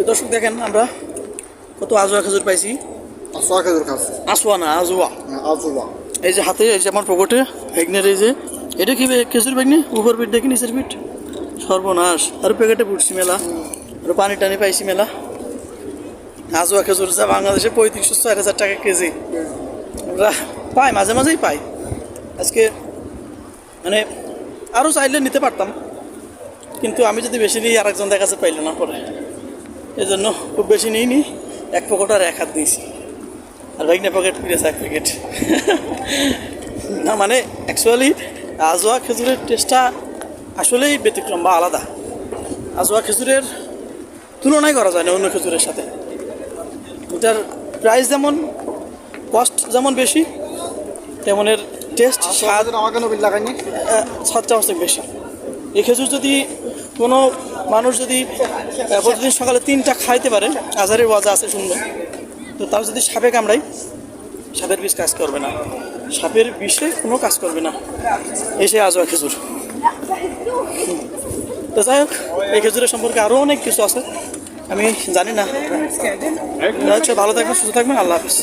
দর্শক দেখেন আমরা কত আজোয়া খেজুর পাইছি। আসোয়া খেজুর খাচ্ছে। আসোয়া না আজোয়া। আজোয়া। এই যে হাতে, এই যে আমার পকেটে ভেগনের, এই যে এটা কি খেজুর ভেগনি, উপর পিঠ দেখি নিচের পিঠ সর্বনাশ। আর প্যাকেটে পুড়ছি মেলা, আর পানি টানি পাইছি মেলা। আজোয়া খেজুর যা বাংলাদেশে 3500-4000 টাকা কেজি আমরা পাই, মাঝে মাঝেই পাই। আজকে মানে আরও চাইলে নিতে পারতাম, কিন্তু আমি যদি বেশি নিই আরেকজন দেখা যাচ্ছে পাইল না পরে, এই জন্য খুব বেশি নিইনি। এক পকেট আর এক হাত দিয়েছি, আর ভেগনা পকেট ফিরেছে 1 প্যাকেট। না মানে অ্যাকচুয়ালি আজোয়া খেজুরের টেস্টটা আসলেই ব্যতিক্রম বা আলাদা। আজোয়া খেজুরের তুলনাই করা যায় না অন্য খেজুরের সাথে। এটার প্রাইস যেমন, কস্ট যেমন বেশি, তেমন এর টেস্ট স্বাদ আমাকে নবীন লাগাইনি, স্বাদটা অনেক বেশি। এই খেজুর যদি কোনো মানুষ যদি প্রতিদিন সকালে 3টা খাইতে পারে, আজারের ওয়াজা আছে সুন্দর, তো তার যদি সাপে কামড়ায়, সাপের বিষ কাজ করবে না, সাপের বিষে কোনো কাজ করবে না, এই সে আজোয়া খেজুর। তো যাই হোক, এই খেজুরের সম্পর্কে আরও অনেক কিছু আছে, আমি জানি না। ভালো থাকবেন, সুস্থ থাকবেন, আল্লাহ হাফিজ।